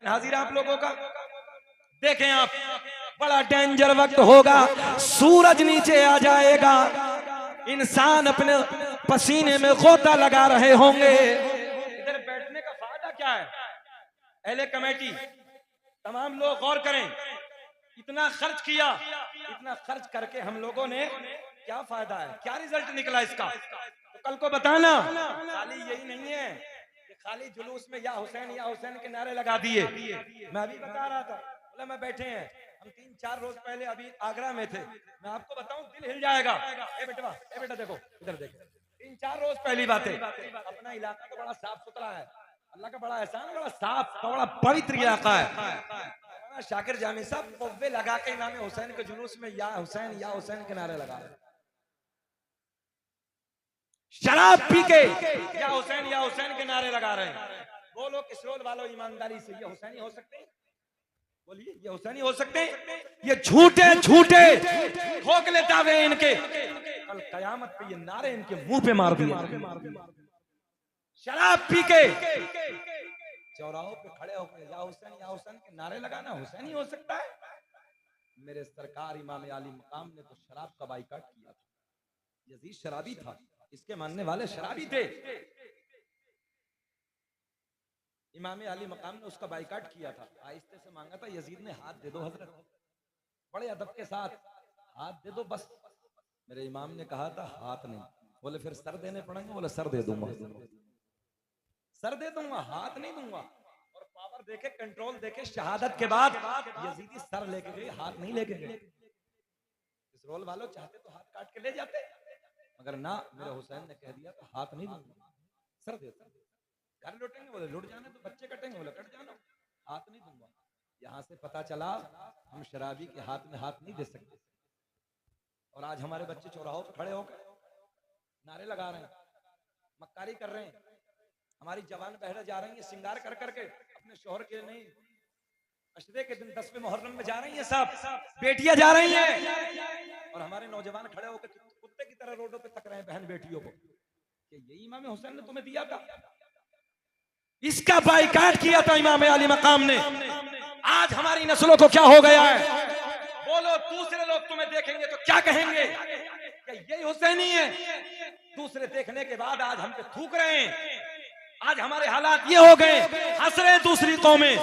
हाजिर आप लोगों का देखें आप, बड़ा डेंजर वक्त होगा, सूरज नीचे आ जाएगा, इंसान अपने पसीने में गोता लगा रहे होंगे। इधर बैठने का फायदा क्या है? अहले कमेटी तमाम लोग गौर करें, इतना खर्च किया, इतना खर्च करके हम लोगों ने क्या फायदा है, क्या रिजल्ट निकला इसका? तो कल को बताना। खाली यही नहीं है कि खाली जुलूस में या हुसैन के नारे लगा दिए। मैं अभी बता रहा था, बोला मैं बैठे हैं, हम 3-4 रोज पहले अभी आगरा में थे, मैं आपको बताऊं दिल हिल जाएगा। ए बेटा देखो, इधर देखो, 3-4 रोज पहली बात है। अपना इलाका तो बड़ा साफ सुथरा है, अल्लाह का बड़ा एहसान है, बड़ा साफ बड़ा पवित्र इलाका है। शाकिर जामी साहब कौवे लगा के इमाम हुसैन के जुलूस में या हुसैन के नारे लगा रहे, शराब पी के या हुसैन के नारे लगा रहे हैं। बोलो किसरोल वालों ईमानदारी से, ये हुसैनी हो सकते हैं? बोलिए ये हुसैनी हो सकते हैं? ये झूठे खोखले दावे इनके, कल कयामत पे ये नारे इनके मुंह पे मार दिए। शराब पी के चौराहों पे खड़े होकर या हुसैन के नारे लगाना हुसैनी हो सकता है? मेरे सरकार इमाम आली मकाम ने तो शराब का बाइकाट किया था। यजीद शराबी था, इसके मानने वाले शराबी थे, इमाम आली मकाम ने उसका बाइकाट किया था। आहिस्ते से मांगा था, यजीद ने हाथ दे दो हजरत, बड़े अदब के साथ हाथ दे दो बस। मेरे इमाम ने कहा था हाथ नहीं, बोले फिर सर देने पड़ेंगे, बोले सर दे दूंगा, सर दे दूंगा, हाथ नहीं दूंगा। और पावर देखे, कंट्रोल देखे, शहादत के बाद यजीदी सर लेके गए, हाथ नहीं लेके गए। इस रोल वालों चाहते तो हाथ काट के ले जाते, मगर ना, मेरे हुसैन ने कह दिया तो हाथ नहीं दूंगा, सर दे दो। घर लुटेंगे, बोले लुट जाने तो, बच्चे कटेंगे, बोले कट जाना, हाथ नहीं दूंगा। यहां से पता चला हम शराबी के हाथ में हाथ नहीं दे सकते। और आज हमारे बच्चे चौराहों पर खड़े होकर नारे लगा रहे हैं, मक्कारी कर रहे हैं। हमारी जवान बहरें जा रही है श्रृंगार कर करके, अपने शोहर के नहीं, अशरे के दिन 10वें मुहर्रम में जा रही है, सब बेटियां जा रही हैं, और हमारे नौजवान खड़े होकर कुत्ते की तरह रोडों पे तक रहे हैं बहन बेटियों को कि यही इमाम हुसैन ने तुम्हें दिया था। इसका बाइकाट किया था इमाम आली मकाम ने। आज हमारी नस्लों को क्या हो गया है? बोलो दूसरे लोग तुम्हें देखेंगे तो क्या कहेंगे? क्या यही हुसैनी है? दूसरे देखने के बाद आज हम पे थूक रहे हैं। आज हमारे हालात ये हो गए, हंस रहे दूसरी कौमें।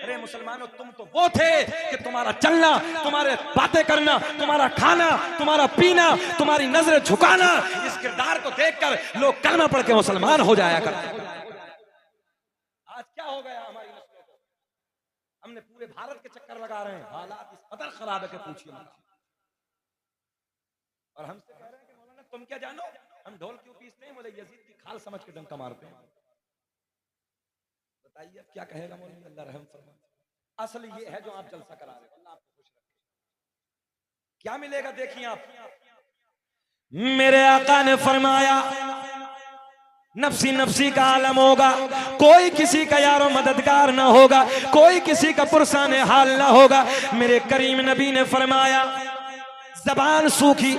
अरे मुसलमानों, तुम तो वो थे कि तुम्हारा चलना, तुम्हारे बातें करना, तुम्हारा खाना, तुम्हारा पीना, तुम्हारी नजरें झुकाना, इस किरदार को देखकर लोग कलमा पढ़ के मुसलमान हो जाया करते। आज क्या हो गया हमारी नस्लों को? हमने पूरे भारत के चक्कर लगा रहे हैं, हालात इस कदर खराब है कि पूछिए मत। और हमसे कह रहे हैं कि मौलाना तुम क्या जानो, हम ढोल क्यों पीसते हैं? बोले यजीद की खाल समझ के डंका मारते हैं। बताइए अब क्या कहेगा मौलवी, अल्लाह रहम फरमाए। असल ये है जो आप जलसा करा रहे हो, अल्लाह आपको खुश रखे। क्या मिलेगा देखिए आप, मेरे आका ने फरमाया नफ्सी नफ्सी का आलम होगा, कोई किसी का यारो मददगार ना होगा, कोई किसी का पुरसाने हाल ना होगा। मेरे करीम नबी ने फरमाया जबान सूखी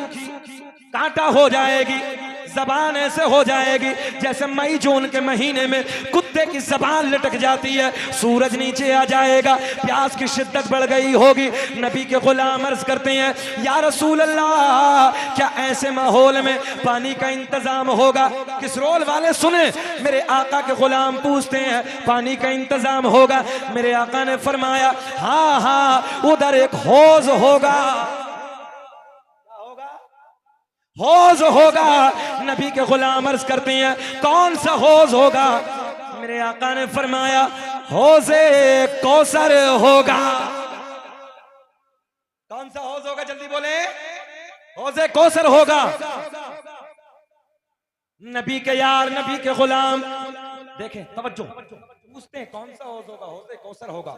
कांटा हो जाएगी, जबान ऐसे हो जाएगी जैसे मई जून के महीने में कुत्ते की जबान लटक जाती है। सूरज नीचे आ जाएगा, प्यास की शिद्दत बढ़ गई होगी। नबी के गुलाम अर्ज करते हैं या रसूल अल्लाह, क्या ऐसे माहौल में पानी का इंतजाम होगा? किसरोल वाले सुने, मेरे आका के गुलाम पूछते हैं पानी का इंतजाम होगा? मेरे आका ने फरमाया हाँ हाँ, उधर एक हौज होगा, हौज होगा। नबी के गुलाम अर्ज करते हैं कौन सा हौज होगा? मेरे आका ने फरमाया हौजे कौसर होगा। कौन सा हौज होगा? जल्दी बोले। हौजे कौसर होगा। नबी के यार, नबी के गुलाम देखें, तवज्जो, पूछते हैं कौन सा हौज होगा? हौजे कौसर होगा।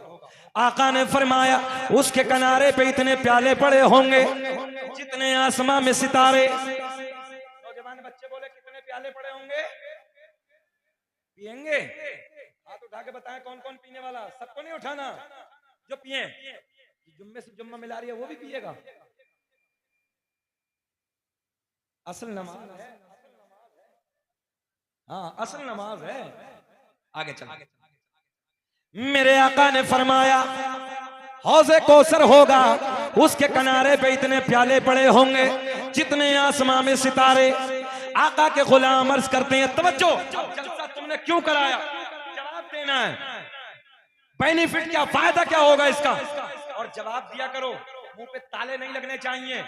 आका ने फरमाया उसके किनारे पे इतने प्याले पड़े होंगे जितने आसमां में सितारे। नौजवान बच्चे बोले कितने प्याले पड़े होंगे? पिएंगे? हाथ उठा के बताएं कौन कौन पीने वाला। सबको नहीं उठाना, जो पिए, जुम्मे से जुम्मा मिला रही है वो भी पिएगा। असल नमाज है, हाँ असल नमाज है। आगे चल, मेरे आका ने फरमाया हौज़े कौसर होगा, उसके किनारे पे इतने प्याले पड़े होंगे जितने आसमां में सितारे। आका के गुलाम अर्ज करते हैं, तवज्जो, जलसा तुमने क्यों कराया, जवाब देना है, बेनिफिट क्या, फायदा क्या होगा इसका, और जवाब दिया करो। मुंह पे ताले नहीं लगने चाहिए।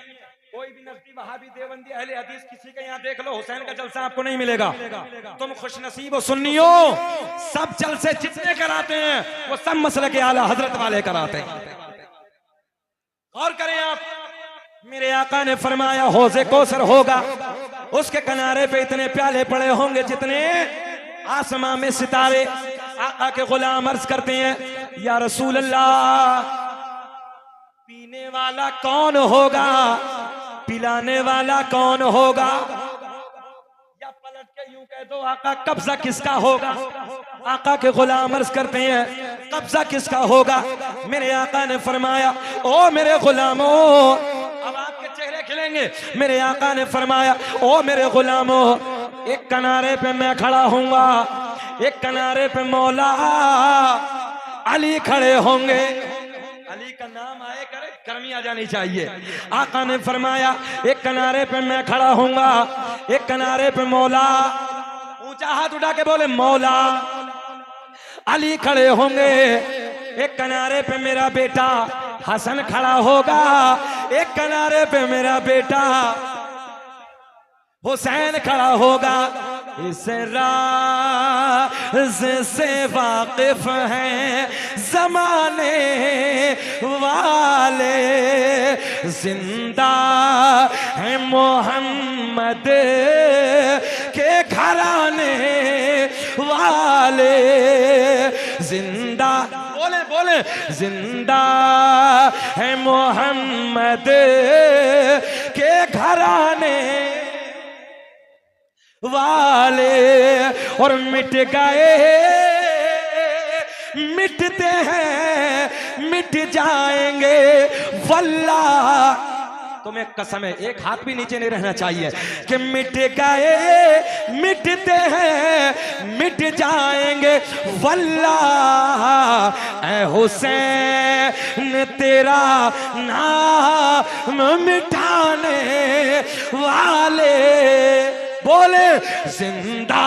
कोई भी नजदी वहाबी देवबंदी अहले हदीस किसी के यहाँ देख लो, हुसैन का जलसा आपको नहीं मिलेगा। तुम खुश नसीब हो सुन्नियो, सब जलसे जितने कराते हैं वो सब मसले के आला हजरत वाले कराते हैं। गौर करें आप, मेरे आका ने फरमाया हौज़े कौसर होगा, उसके किनारे पे इतने प्याले पड़े होंगे जितने आसमां में सितारे। आका के गुलाम अर्ज करते हैं, या रसूल अल्लाह, पीने वाला कौन होगा, पिलाने वाला कौन होगा, या पलट के यूं कह दो आका कब्जा किसका होगा। आका के गुलाम अर्ज करते हैं, कब्जा किसका होगा। मेरे आका ने फरमाया, ओ मेरे गुलामों, अब आपके चेहरे खिलेंगे। मेरे आका ने फरमाया, ओ मेरे गुलामों, एक किनारे पे मैं खड़ा हूंगा, एक किनारे पे मौला अली खड़े होंगे। अली का नाम आए करे गर्मी आ जानी चाहिए। आका ने फरमाया, एक किनारे पे मैं खड़ा हूंगा, एक किनारे पे मौला, ऊंचा हाथ उठा के बोले मौला अली खड़े होंगे। एक किनारे पे मेरा बेटा हसन खड़ा होगा, एक किनारे पे मेरा बेटा हुसैन खड़ा होगा। इस राज से वाकिफ हैं जमाने वाले, जिंदा है मोहम्मद के घराने वाले, जिंदा बोले बोले, जिंदा है मोहम्मद के घराने वाले, और मिट गए मिटते हैं मिट जाएंगे वल्लाह। तुम्हें कसम है, एक हाथ भी नीचे नहीं रहना चाहिए, कि मिट गए मिटते हैं मिट जाएंगे वल्लाह। ऐ हुसैन तेरा नाम मिटाने वाले, बोले जिंदा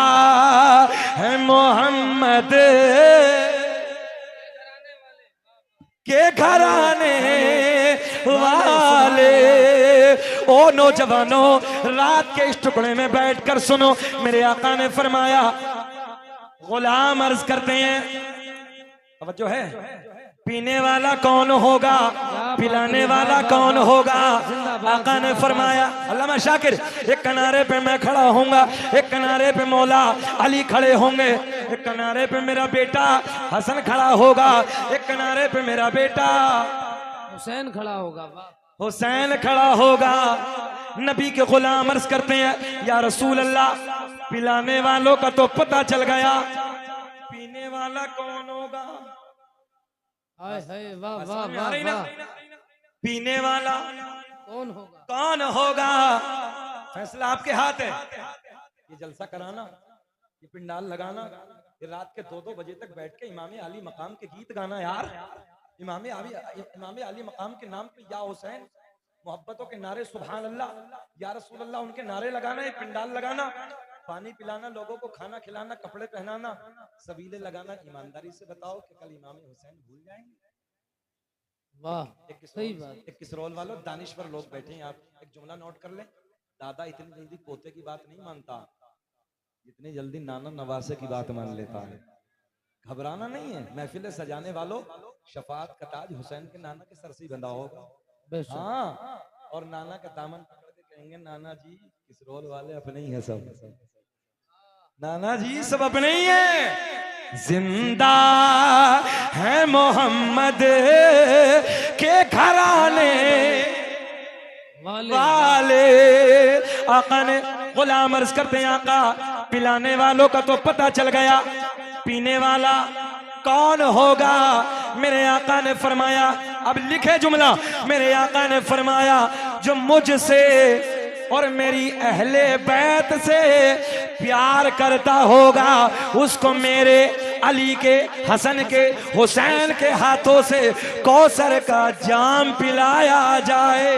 है मोहम्मद के घराने वाले। ओ नौजवानों, रात के इस टुकड़े में बैठकर सुनो, मेरे आका ने फरमाया, गुलाम अर्ज करते हैं, तवज्जो है, पीने वाला कौन होगा, पिलाने वाला कौन होगा। आका ने फरमाया, अल्लामा शाकिर, एक किनारे पे मैं खड़ा होऊंगा, एक किनारे पे मौला अली खड़े होंगे, एक किनारे पे मेरा बेटा हसन खड़ा होगा, एक किनारे पे मेरा बेटा हुसैन खड़ा होगा। हुसैन खड़ा होगा। नबी के गुलाम अर्ज करते हैं, या रसूल अल्लाह, पिलाने वालों का तो पता चल गया, पीने वाला कौन होगा। हाय हाय, वाह वाह वाह वाह, पीने वाला कौन होगा, कौन होगा, फैसला आपके हाथ है। ये जलसा कराना, ये पिंडाल लगाना, ये रात के 2-2 बजे तक बैठ के इमाम अली मकाम के गीत गाना, यार इमाम अली मकाम के नाम पे या हुसैन मोहब्बतों के नारे, सुभान अल्लाह, या रसूल अल्लाह, उनके नारे लगाना, ये पिंडाल लगाना, पानी पिलाना, लोगों को खाना खिलाना, कपड़े पहनाना, सबीले लगाना। ईमानदारी से बताओ कि कल इमाम हुसैन भूल जाएंगे। वाह, सही बात। एक किसरोल वालों, दानिश्वर लोग बैठे हैं, आप एक जुमला नोट कर लें, दादा इतनी जल्दी पोते की बात नहीं मानता, जितनी जल्दी नाना नवासे की बात मान लेता है। घबराना नहीं है, महफिल सजाने वालों, शफात का ताज हुसैन के नाना के सर से बंधा होगा। हाँ, और नाना का दामन पकड़ के कहेंगे, नाना जी किसरोल वाले अपने ही है, सब नाना जी सब अपने ही है। जिंदा है मोहम्मद के घराने वाले। आका ने गुलाम अर्ज करते हैं, आका पिलाने वालों का तो पता चल गया, पीने वाला कौन होगा। मेरे आका ने फरमाया, अब लिखे जुमला, मेरे आका ने फरमाया, जो मुझसे और मेरी अहले बैत से प्यार करता होगा उसको मेरे अली के, हसन के, हुसैन के हाथों से कौसर का जाम पिलाया जाए।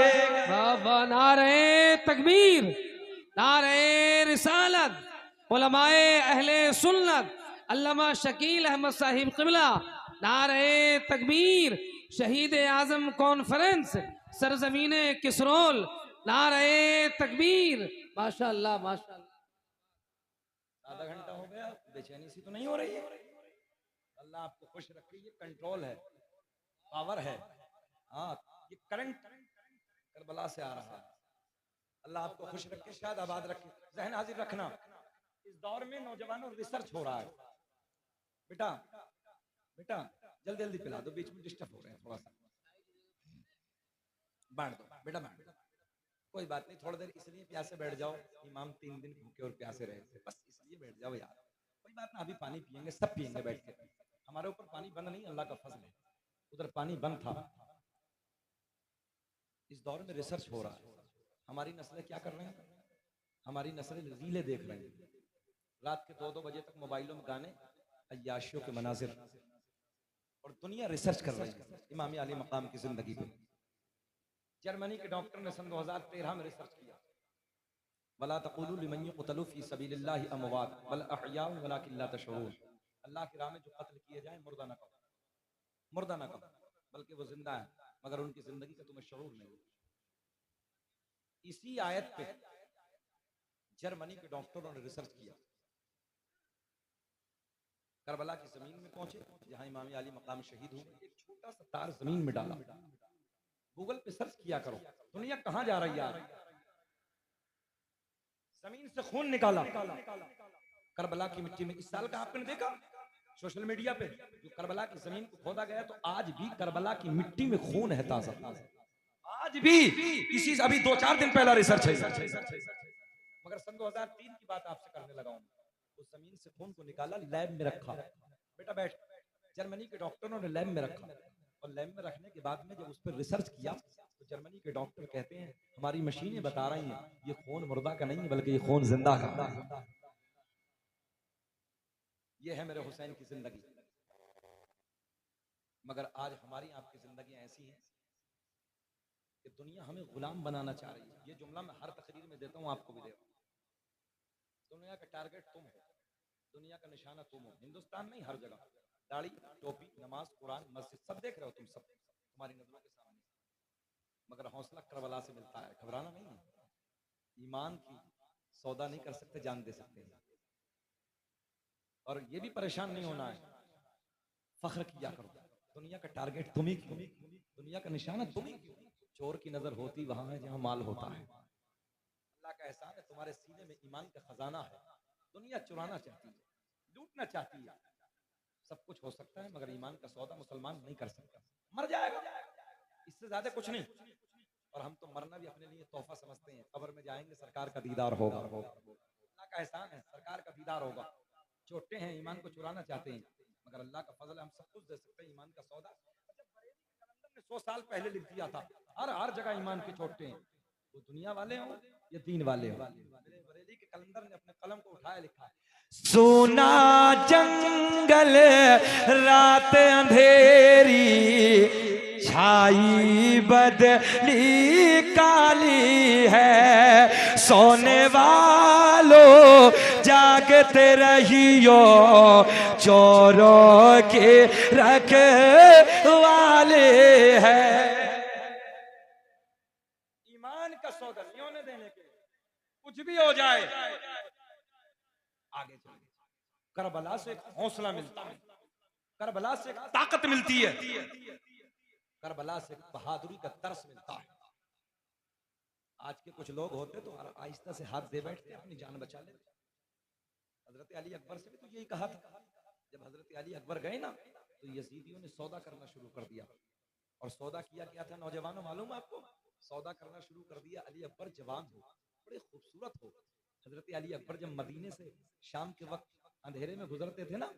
वाह वाह, नारे तकबीर, नारे रिसालत, उलमाए अहले सुन्नत, अल्लामा शकील अहमद साहिब क़िबला, नारे तकबीर, शहीद आजम कॉन्फ्रेंस सरजमीन किसरोल, नारे तकबीर। माशाअल्लाह माशाअल्लाह। आधा घंटा हो गया, बेचैनी सी तो नहीं हो रही है? अल्लाह आपको खुश रखे, ये कंट्रोल है, पावर है। हाँ, ये करंट करबला से आ रहा है। अल्लाह आपको खुश रखे, शायद आबाद रखे। जहन हाजिर रखना, इस दौर में नौजवानों रिसर्च हो रहा है। बेटा बेटा जल्दी जल्दी पिला दो, बीच में डिस्टर्ब हो रहे हैं थोड़ा सा। बांट दो बेटा, बांट दो। कोई बात नहीं, थोड़ी देर इसलिए प्यासे बैठ जाओ, इमाम 3 दिन भूखे और प्यासे रहे थे, बस इसलिए बैठ जाओ यार। कोई बात ना, अभी पानी पियेंगे, सब पियेंगे बैठ के। हमारे ऊपर पानी बंद नहीं, अल्लाह का फजल है। उधर पानी बंद था। इस दौर में रिसर्च हो रहा है। हमारी नस्लें क्या कर रहे हैं? हमारी नस्लें रीलें देख रही हैं। रात के 2-2 बजे तक मोबाइलों में गाने, अय्याशियों के मनाजिर, और दुनिया रिसर्च कर रही है इमाम अली मकाम की जिंदगी पे। जर्मनी के डॉक्टर ने सन 2013 में रिसर्च किया, वला तक़ूलू लिमन युक़तलू फ़ी सबीलिल्लाहि अमवात बल अहयाउ वलाकिन ला तशऊरून। अल्लाह की राह में जो कत्ल किए जाए, मुर्दा न कहो, मुर्दा न कहो, बल्कि वो जिंदा है, मगर उनकी जिंदगी का तुम्हें शऊर नहीं। इसी आयत पे जर्मनी के डॉक्टरों ने रिसर्च किया। करबला की जमीन में पहुंचे, जहां इमाम अली मकाम शहीद हुए। एक छोटा सा तार जमीन में डाला। गूगल पे सर्च किया करो, दुनिया कहां जा रही है यार। जमीन से खून निकाला करबला की मिट्टी में। इस साल का आपने देखा सोशल मीडिया पे, जो करबला की जमीन को खोदा गया, तो आज भी करबला की मिट्टी में खून है ताजा, आज भी। इसी अभी 2-4 दिन पहला रिसर्च है। मगर सन 2003 की बात आपसे करने लगा हूं। उस जमीन से खून को निकाला, लैब में रखा। बेटा बैठ। जर्मनी के डॉक्टरों ने लैब में रखा, और लैब में रखने के बाद में जब उस पर रिसर्च किया, तो जर्मनी के डॉक्टर कहते हैं हमारी मशीनें बता रही हैं ये खून मुर्दा का नहीं है, बल्कि ये खून जिंदा का। ये है मेरे हुसैन की जिंदगी। मगर आज हमारी आपकी जिंदगी ऐसी है कि दुनिया हमें गुलाम बनाना चाह रही है। ये जुमला मैं हर तकरीर में देता हूं, आपको भी दे रहा हूं। दुनिया का टारगेट तुम हो, दुनिया का निशाना तुम हो। हिंदुस्तान नहीं, हर जगह दाढ़ी, टोपी, नमाज, कुरान, मस्जिद, सब देख रहे हो तुम, सब तुम्हारी नजरों के सामने। मगर हौसला करबला से मिलता है, घबराना नहीं है। ईमान की सौदा नहीं कर सकते, जान दे सकते हैं। और ये भी परेशान नहीं होना है, फख्र किया करो। दुनिया का टारगेट तुम ही क्यों, दुनिया का निशाना तुम ही क्यों। चोर की नजर होती वहां है जहां माल होता है। अल्लाह का एहसान है, तुम्हारे सीने में ईमान का खजाना है। दुनिया चुराना चाहती है, लूटना चाहती है। सब कुछ हो सकता है, मगर ईमान का सौदा मुसलमान नहीं कर सकता। मर जाएगा, इससे ज्यादा कुछ नहीं। और हम तो मरना भी अपने लिए तोहफा समझते हैं। कब्र में जाएंगे, सरकार का दीदार होगा। अल्लाह का एहसान है, सरकार का दीदार होगा। छोटे हैं, ईमान को चुराना चाहते हैं, मगर अल्लाह का फजल है, हम सब कुछ दे सकते हैं। ईमान का सौदा 100 साल पहले लिख दिया था, हर जगह ईमान के छोटे हैं। वो दुनिया वाले हो या दीन वाले हो। बरेली के कलंदर ने अपने कलम को उठाया, लिखा है सोना जंगल रात अंधेरी छाई बदली काली है। सोने वालों जागते रहियो, चोरों के रखवाले हैं। ईमान का सौदा नहीं होने देने के, कुछ भी हो जाए आगे चलिए। करबला से एक हौसला मिलता है, करबला से एक ताकत मिलती है, करबला से बहादुरी का तरस मिलता है। आज के कुछ लोग होते तो आहिस्ता से हाथ दे बैठते, अपनी जान बचा लेते। हजरत अली अकबर से भी तो यही कहा था। जब हजरत अली अकबर गए ना, तो यजीदियों ने सौदा करना शुरू कर दिया। और सौदा किया क्या था नौजवानों, मालूम है आपको? सौदा करना शुरू कर दिया। अली अकबर जवान हो, बड़े खूबसूरत हो। हजरत अली अकबर जब मदीने से शाम के वक्त अंधेरे में गुजरते थे ना,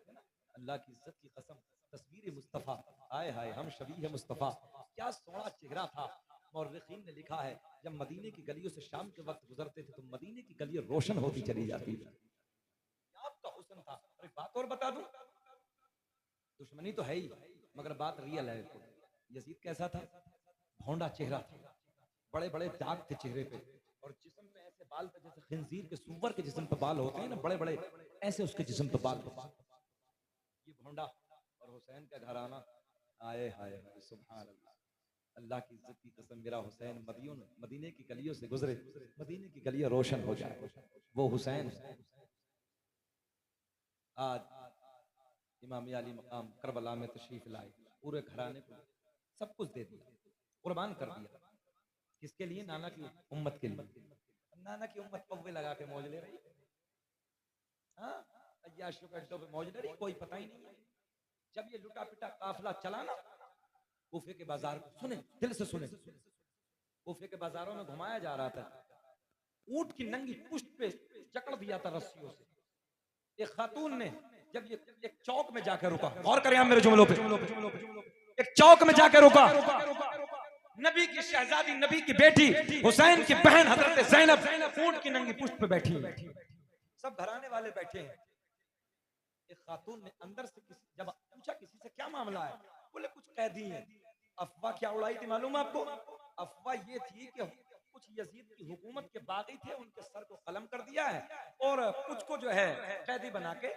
अल्लाह की इज्जत की कसम, तस्वीर मुस्तफ़ा, आए हाय हम शबीह मुस्तफ़ा, क्या सोना चेहरा था। मौर्रिखीन ने लिखा है, जब मदीने की गलियों से शाम के वक्त गुजरते थे, तो मदीने की गलियां रोशन होती चली जाती थी। आपका हुस्न था। एक बात और बता दूं, दुश्मनी तो है ही, मगर बात रियल है। यजीद कैसा था? भौंडा चेहरा था, बड़े बड़े दाग थे चेहरे पे, और जिस्म में ऐसे बाल थे जैसे खिंजीर के, सूअर के जिस्म पे बाल होते हैं ना, बड़े बड़े, ऐसे उसके जिस्म पे बाल थे। ये भौंडा और हुसैन का घराना, आए हाय सुभान अल्लाह। अल्लाह की इज्जत की कसम, मेरा हुसैन मदीने की गलियों से गुजरे, मदीने की गलियां रोशन हो जाए, वो हुसैन। आज इमाम अली मकाम करबला में तशरीफ लाए, पूरे घराने को सब कुछ दे दिया, कुर्बान कर दिया। किसके लिए? नाना की उम्मत के लिए। नाना की उम्मत पव्वे लगा के मौज ले रही, हाँ, अय्याशियों के अड्डों पे मौज ले रही, कोई पता ही नहीं है। जब ये लुटा पिटा काफिला चला ना, कूफे के बाजार को सुने, दिल से सुने, कूफे के बाजारों में घुमाया जा रहा था, ऊंट की नंगी पुष्ट पे जकड़ दिया था रस्सियों से। एक खातून ने जब ये एक चौक में जाकर रुका, गौर करें आप मेरे जुमलों पे, एक चौक में जाकर रुका, नबी की शहजादी, नबी की बेटी, हुसैन की बहन हजरत ज़ैनब ऊंट की नंगी पुष्ट पे बैठी है, सब घराने वाले बैठे हैं। एक खातून ने अंदर से जब पूछा किसी से क्या मामला है, बोले कुछ कैदी हैं। अफवाह क्या उड़ाई थी मालूम आपको? अफवाह ये थी कि कुछ यजीद की हुकूमत के बागी थे, उनके सर को कलम कर दिया है और कुछ को जो है कैदी बना के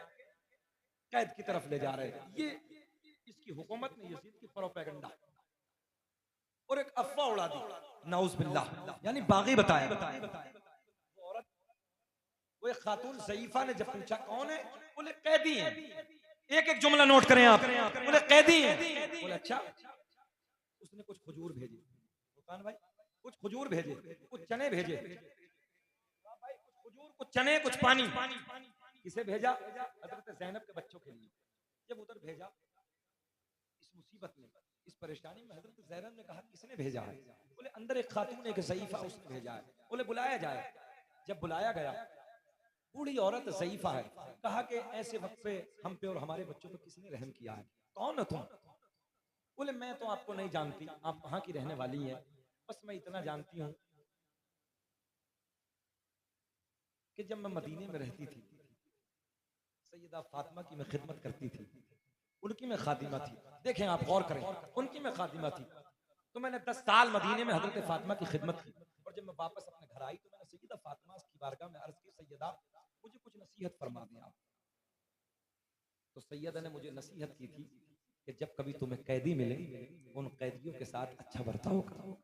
कैद की तरफ ले जा रहे हैं। ये इसकी हुकूमत ने यजीद की प्रोपेगेंडा और एक अफवाह उड़ा दी, नाउज़ बिल्लाह, यानी बागी बताया। वो औरत, वो एक खातून ज़ईफा ने जब पूछा कौन है, बोले कैदी हैं। एक एक जुमला नोट करें आप, बोले कैदी हैं। बोले अच्छा। उसने कुछ खजूर भेजे, दुकान भाई कुछ खजूर भेजे, कुछ चने भेजे, भाई कुछ खजूर, कुछ चने, कुछ पानी। किसे भेजा? हजरत ज़ैनब के बच्चों के लिए। जब उधर भेजा, इस मुसीबत में, इस परेशानी में हजरत ज़ैनब ने कहा किसने भेजा है? बोले अंदर एक खातून, एक ज़ईफा, उसने भेजा है। बोले बुलाया जाए। जब बुलाया गया, बूढ़ी औरत ज़ईफा है, कहा कि ऐसे वक्त पे हम पे और हमारे बच्चों पे किसने रहम किया है? कौन है तुम? बोले मैं तो आपको नहीं जानती, आप वहां की रहने वाली हैं, बस मैं इतना जानती हूं कि जब मैं मदीने में रहती थी, सैयदा फातिमा की मैं खिदमत करती थी, उनकी मैं खादिमा थी। देखें आप गौर करें, उनकी मैं खादिमा थी, तो मैंने 10 साल मदीने में हजरत फातिमा की खिदमत की। और जब मैं वापस अपने घर आई तो मैंने सैयदा फातिमा की बारगाह में अर्ज की, सैयदा मुझे कुछ नसीहत फरमा दें आप। तो सैयदा ने मुझे नसीहत की थी कि जब कभी तुम्हें कैदी मिले, उन कैदियों के साथ अच्छा बर्ताव करो,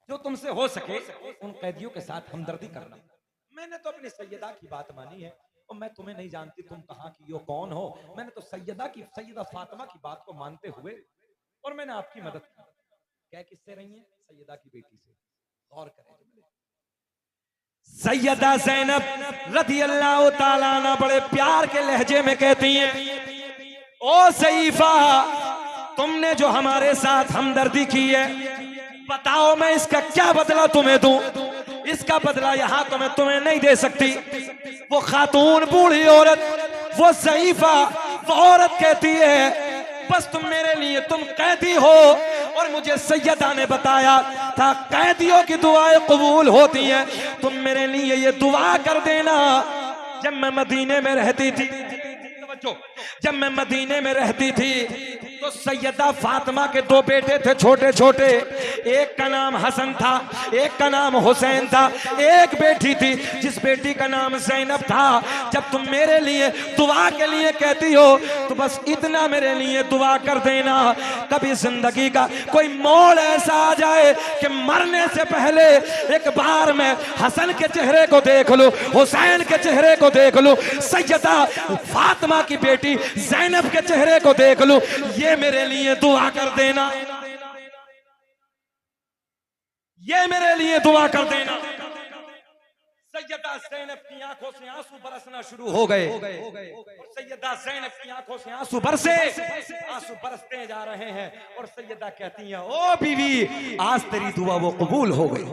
जो तुमसे हो सके उन कैदियों के साथ हमदर्दी करना। मैंने तो अपनी सैयदा की बात मानी है, और मैं तुम्हें नहीं जानती तुम कहाँ की हो, कौन हो। मैंने तो सैयदा फातिमा की बात को मानते हुए और मैंने आपकी मदद की। क्या किससे रही है? सैयदा की बेटी से। गौर करें, सैयदा ज़ैनब रज़ियल्लाहु ताला अन्हा बड़े प्यार के लहजे में कहती हैं, ओ ज़ईफा, तुमने जो हमारे साथ हमदर्दी की है, बताओ मैं इसका क्या बदला तुम्हें दूं? इसका बदला यहाँ तो मैं तुम्हें नहीं दे सकती। वो खातून, बूढ़ी औरत, वो ज़ईफा, वो औरत कहती है बस तुम मेरे लिए, तुम कैदी हो, और मुझे सैयदा ने बताया था कैदियों की दुआएं कबूल होती हैं, तुम मेरे लिए ये दुआ कर देना। जब मैं मदीने में रहती थी, जब मैं मदीने में रहती थी तो सैयदा फातिमा के 2 बेटे थे, छोटे छोटे, एक का नाम हसन था, एक का नाम हुसैन था, एक बेटी थी जिस बेटी का नाम ज़ैनब था। जब तुम मेरे लिए दुआ के लिए कहती हो तो बस इतना मेरे लिए दुआ कर देना, कभी जिंदगी का कोई मोड़ ऐसा आ जाए कि मरने से पहले एक बार मैं हसन के चेहरे को देख लूं, हुसैन के चेहरे को देख लूं, सैयदा फातिमा की बेटी ज़ैनब के चेहरे को देख लूं, ये मेरे लिए दुआ कर देना, ये मेरे लिए दुआ कर देना। सैयदा ज़ैनब की आंखों से आंसू बरसना शुरू हो गए, सैयदा ज़ैनब की आंखों से आंसू बरसते जा रहे हैं, और सैयदा कहती हैं, ओ बीवी, आज तेरी दुआ वो कबूल हो गई।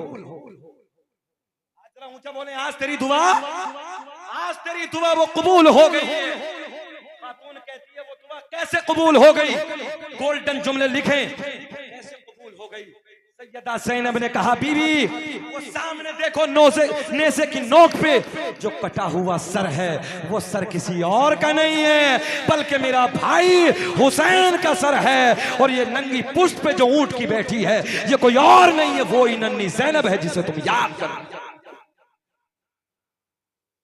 जरा ऊंचा बोले, आज तेरी दुआ वो कबूल हो गई। खातून कहती है वो दुआ कैसे कबूल हो गई? गोल्डन जुमले लिखें, कैसे कबूल हो गई? सैयदा ज़ैनब ने कहा बीवी वो सामने देखो नेज़े की नोक पे जो कटा हुआ सर है वो सर किसी और का नहीं है बल्कि मेरा भाई हुसैन का सर है और ये नंगी पुष्ट पे जो ऊंट की बैठी है ये कोई और नहीं है वो ही नन्ही ज़ैनब है जिसे तुम याद करो।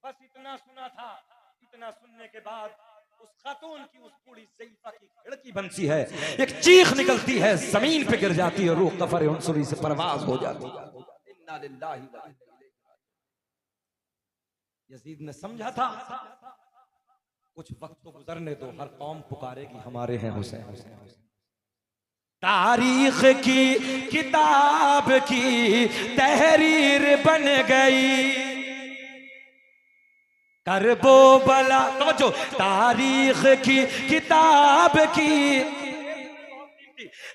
बस इतना सुना था, इतना सुनने के बाद उस खातून की उस बूढ़ी ज़ईफ़ा की खिड़की बनती है, एक चीख निकलती है, जमीन पे गिर जाती है, रूह कफर उनसुरी से परवाज हो जाती है। इन्ना लिल्लाहि व इन्ना इलैहि राजिऊन। यजीद ने समझा था कुछ वक्त तो गुजरने दो, हर कौम पुकारेगी हमारे हैं हुसैन। तारीख की किताब की तहरीर बन गई करबो बला, समझो तारीख की किताब की,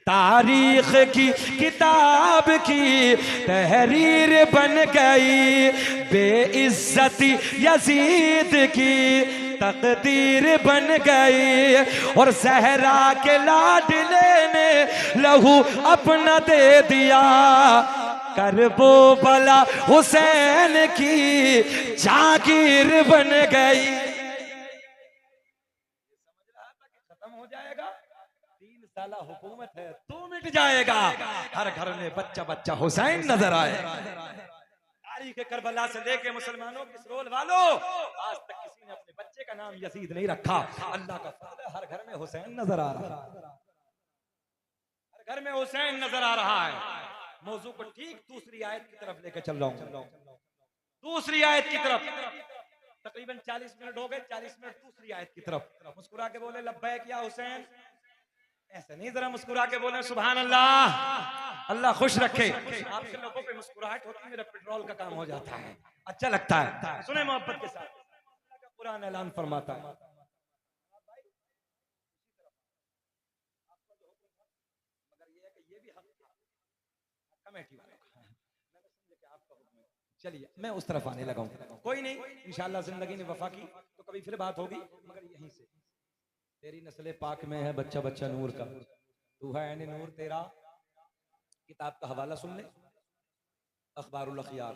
तारीख की किताब की तहरीर बन गई, बेइज्जती यजीद की तकदीर बन गई और सहरा के लाडले ने लहू अपना दे दिया, करबो बला हुसैन की जागीर बन गई। समझ रहा था कि खत्म हो जाएगा, 3 साल हुकूमत है तो मिट जाएगा, हर घर में बच्चा बच्चा हुसैन नजर आए। तारीख करबला से लेके मुसलमानों की रोल वालों आज तक किसी ने अपने बच्चे का नाम यजीद नहीं रखा। अल्लाह का फजल है, हर घर में हुसैन नजर आ रहा है, हर घर में हुसैन नजर आ रहा है। मौजू को ठीक दूसरी आयत की तरफ लेके चल रहा हूं, दूसरी आयत की तरफ। तकरीबन 40 मिनट हो गए, 40 मिनट दूसरी आयत की तरफ। मुस्कुरा के बोले लब्बैक या हुसैन, ऐसे नहीं, जरा मुस्कुरा के बोले सुभान अल्लाह, अल्लाह खुश रखे। आपसे लोगों पे मुस्कुराहट होती है, मेरा पेट्रोल का काम हो जाता है, अच्छा लगता है। सुने मोहब्बत के साथ, कुरान ऐलान फरमाता है कमेटी वालों का, मैंने समझा कि आपका हुक्म है। चलिए मैं उस तरफ आने लगा हूं, कोई नहीं, इंशाअल्लाह जिंदगी ने वफा की तो कभी फिर बात होगी, मगर यहीं से तेरी नस्ल पाक में है बच्चा बच्चा नूर का, तू है ऐन नूर तेरा। किताब का हवाला सुन ले, अखबारुल अखयार,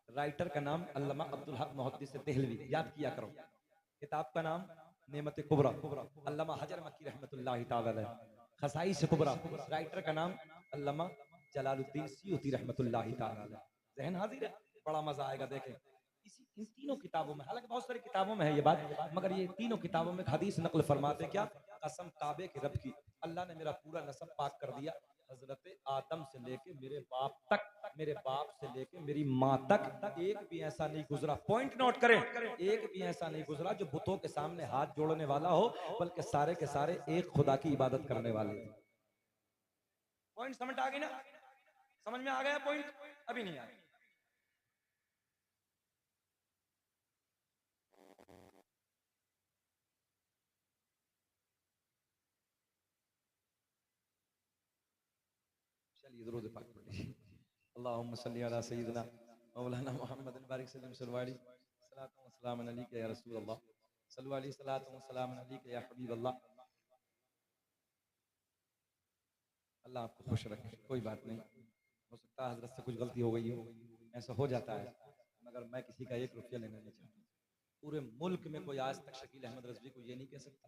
राइटर का नाम अल्लामा अब्दुल हक मुहद्दिस देहलवी, याद किया करो। किताब का नाम नेमत कुबरा, अल्लामा हजर मक्की रहमतुल्लाहि तआला अलैह, खसाइस कुबरा, राइटर का नाम अल्लामा जलालुद्दीन सियूती रहमतुल्लाहि तआला अलैह। ज़हन हाजिर है, बड़ा मजा आएगा देखें। इन तीनों किताबों में, हालांकि बहुत सारी किताबों में है ये बात, मगर ये तीनों किताबों में हदीस नकल फरमाते क्या, कसम काबे के रब की, अल्लाह ने मेरा पूरा नसब पाक कर दिया, हजरत आदम से लेके मेरे बाप तक, मेरे बाप से लेके मेरी माँ तक एक भी ऐसा नहीं गुजरा, पॉइंट नोट करें, एक भी ऐसा नहीं गुजरा जो बुतों के सामने हाथ जोड़ने वाला हो, बल्कि सारे के सारे एक खुदा की इबादत करने वाले। पॉइंट समझ आ गई ना, समझ में आ गया पॉइंट, अभी नहीं आ गया। चलिए दुरूद पाक पढ़ लीजिए। अल्लाहुम्मा सल्ली अला सय्यिदिना मौलाना मुहम्मद बारिक सल्लम सल्लल्लाहु सलातु व सलाम अलैका या रसूल अल्लाह, सल्लल्लाहु अलैहि सलातु व सलाम अलैका या हबीब अल्लाह। अल्लाह आपको खुश रखे, कोई बात नहीं, हो सकता है हजरत से कुछ गलती हो गई हो, ऐसा हो जाता है, मगर मैं किसी का 1 रुपया लेना नहीं चाहता। पूरे मुल्क में कोई आज तक शकील अहमद रज़वी को ये नहीं कह सकता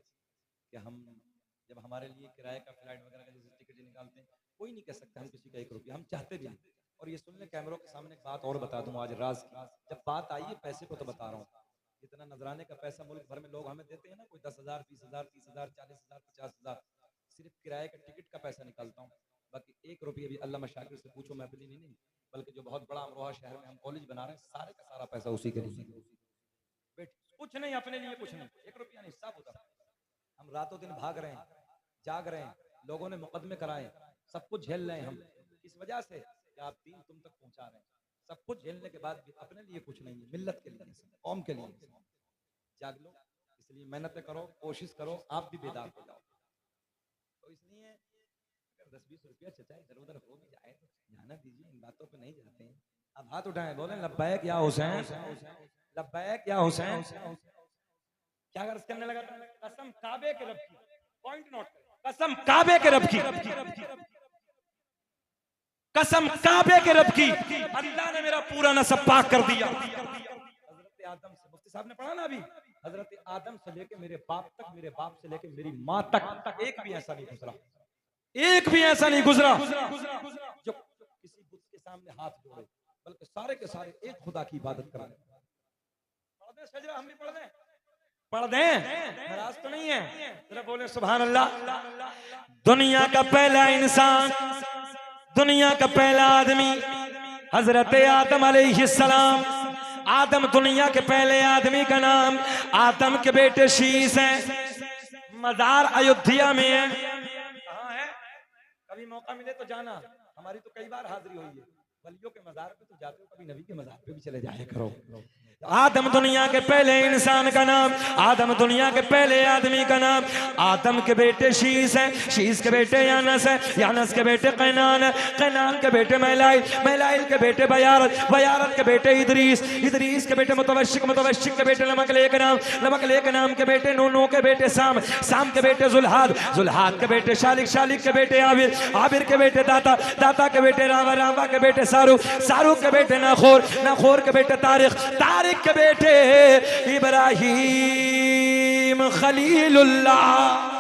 कि हम जब हमारे लिए किराए का फ्लाइट वगैरह का जैसे टिकट निकालते हैं, कोई नहीं कह सकता हम किसी का 1 रुपया, हम चाहते भी नहीं। और ये सुन ले, कैमरों के सामने एक बात और बता दूं आज राज की, जब बात आई है पैसे को तो बता रहा हूँ, जितना नजराने का पैसा मुल्क भर में लोग हमें देते हैं ना, कोई 10,000 20,000 30,000 40,000 50,000, सिर्फ किराए का टिकट का पैसा निकालता हूँ, बाकी 1 रुपया भी अल्लामा शाकिर से पूछो, मैं अपनी नहीं, बल्कि जो बहुत बड़ा अमरोहा शहर में हम कॉलेज बना रहे हैं, सारे का सारा पैसा उसी के लिए, कुछ नहीं अपने लिए, कुछ नहीं, 1 रुपया नहीं, सब उधर। हम रातों दिन भाग रहे हैं, जाग रहे हैं, लोगों ने मुकदमे कराए, सब कुछ झेल रहे हैं हम, इस वजह से कि आप दीन तुम तक पहुंचा रहे हैं, सब कुछ झेलने के बाद भी अपने लिए कुछ नहीं है, मिल्लत के लिए, कौम के लिए। जाग लो, इसलिए मेहनत करो, कोशिश करो, आप भी बेदार हो जाओ। तो इसलिए अगर 10-20 रुपया चचा इधर उधर हो भी जाए तो जाना दीजिए, इन बातों पे नहीं जाते हैं। अब हाथ उठाएं, बोले लब्बैक या हुसैन, लब्बैक या हुसैन। क्या गर्ज करने लगा, कसम काबे के रब की, पॉइंट नोट करें, कसम काबे के रब की, कसम काबे के रब की, अल्लाह ने मेरा पूरा नसब पाक कर दिया। हजरत आदम से, मुफ्ती साहब ने पढ़ा ना अभी, हजरत आदम से लेके मेरे बाप तक, मेरे बाप से लेके मेरी माँ तक एक भी ऐसा नहीं गुजरा, एक भी ऐसा नहीं गुजरा जो किसी बुत के सामने हाथ जोड़े, बल्कि सारे के सारे एक खुदा की इबादत कराने। पढ़ दें सजरा, हम भी पढ़ दें, पढ़ दें, नाराज तो नहीं है, जरा बोले सुभान अल्लाह। दुनिया का पहला इंसान, दुनिया का पहला आदमी हजरत आदम अलैहिस्सलाम। आदम दुनिया के पहले आदमी का नाम आदम के बेटे शीश है। मजार अयोध्या में है। कहाँ है? कभी मौका मिले तो जाना, हमारी तो कई बार हाजिरी हुई है। वलियों के मजार पे तो जाते हो, कभी नबी के मजार पे भी चले जाया करो। आदम दुनिया के पहले इंसान का नाम, आदम दुनिया के पहले आदमी का नाम। आदम के बेटे शीश है, शीश के बेटे यानस है, यानस के बेटे कैनान है, कैनान के बेटे मैलाइल, मैलाइल के बेटे बयारत, बयारत के बेटे इदरीस, इदरीस के बेटे मुतवश्शिक, मुतवश्शिक के बेटे नमकले के नाम, नमकले के नाम के बेटे नूनू के बेटे साम, साम के बेटे जुल्हाद, जुल्हाद के बेटे शालिक, शालिक के बेटे आबिर, आबिर के बेटे दाता, दाता के बेटे रावा, रावा के बेटे सारूक, सारूक के बेटे नाखोर, नाखोर के बेटे तारिक, तारिक के बेटे इब्राहीम खलीलुल्लाह,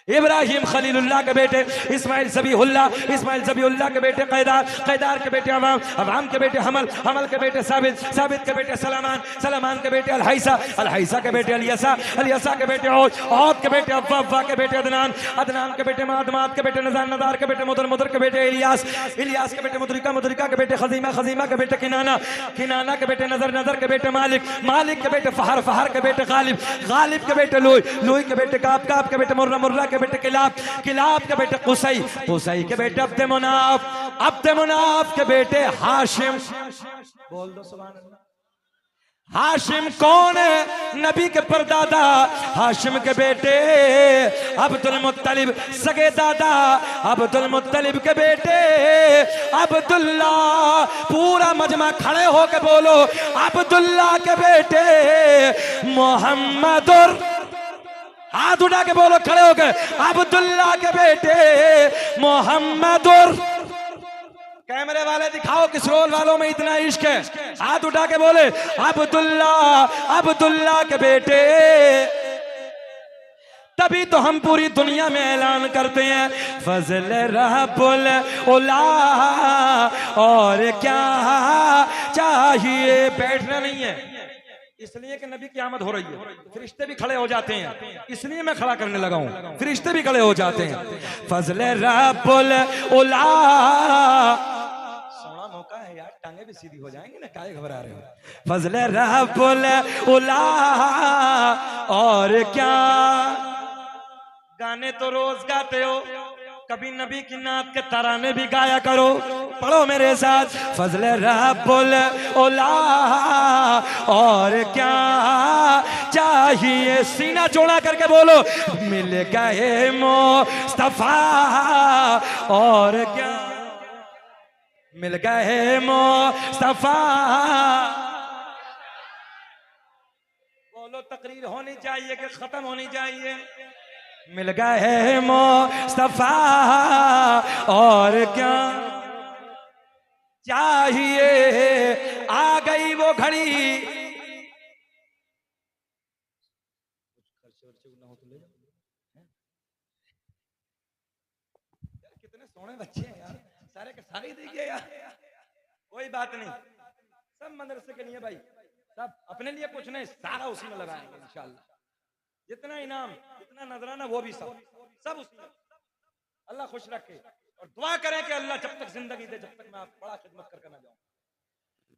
इब्राहिम खलीलुल्लाह के बेटे इस्माइल ज़बीहुल्लाह, इस्माइल ज़बीहुल्लाह के बेटे कैदार, कैदार के बेटे अवाम, अवाम के बेटे हमल, हमल के बेटे साबित, साबित के बेटे सलामान, सलामान के बेटे अलहैसा, अलहैसा के बेटे अलियसा, अलियसा के बेटे औद, औद के बेटे अव्वा, अव्वा के बेटे अदनान, अदनान के बेटे माद, माद के बेटे नज़ार, नज़ार के बेटे मुदर, मुदर के बेटे इलियास, इलियास के बेटे मुदरिका, मुदरिका के बेटे खजीमा, खजीमा के बेटे किनाना, किनाना के बेटे नज़र, नज़र के बेटे मालिक, मालिक के बेटे फहर, फहर के बेटे गालिब, गालिब के बेटे लोई, लोई के बेटे काब, काब के बेटे मुर्रा, मुर्रा के बेटे किलाब, किलाब के बेटे कुसई, कुसई के बेटे अब्द मुनाफ, अब्द मुनाफ के बेटे हाशिम। बोल दो सुभान अल्लाह। हाशिम कौन है? नबी के परदादा हाशिम के बेटे अब्दुल मुत्तलिब, सगे दादा अब्दुल मुत्तलिब के बेटे अब्दुल्ला। पूरा मजमा खड़े होके बोलो, अब्दुल्ला के बेटे मोहम्मदुर, हाथ उठा के बोलो खड़े होकर, अब्दुल्ला के बेटे मोहम्मदुर। कैमरे वाले दिखाओ किस रोल वालों में इतना इश्क है, हाथ उठा के बोले अब्दुल्ला, अब्दुल्ला के बेटे। तभी तो हम पूरी दुनिया में ऐलान करते हैं फजल रब्बुल उला, और क्या चाहिए। बैठना नहीं है, इसलिए कि नबी की आमद हो रही है, फरिश्ते भी खड़े हो जाते हैं, इसलिए मैं खड़ा करने लगा हूं, फरिश्ते भी खड़े हो जाते हैं। फजल रब्बुल उला, सोना मौका है यार, टांगे भी सीधी हो जाएंगी ना, काहे घबरा रहे हो। फजल रब्बुल उला, और क्या। गाने तो रोज गाते हो, कभी नबी की नात के तराने भी गाया करो। पढ़ो मेरे साथ, फजल रब्बुल उला, और क्या चाहिए। सीना चौड़ा करके बोलो, मिल गए मुस्तफा, और क्या मिल गए मुस्तफा। बोलो तकरीर होनी चाहिए कि खत्म होनी चाहिए। मिल गए मुस्तफा, और क्या चाहिए। आ गई वो घड़ी, कितने सोने बच्चे हैं यार, सारे के सारे देखिए यार। कोई बात नहीं, सब मदरसे के लिए भाई, सब अपने लिए कुछ नहीं, सारा उसी में लगाएंगे इंशाल्लाह। जितना इनाम, जितना नजराना, वो भी सब सब उसमें। अल्लाह खुश रखे, और दुआ करें कि अल्लाह जब तक जिंदगी दे, जब तक मैं बड़ा खिदमत करके ना जाऊं।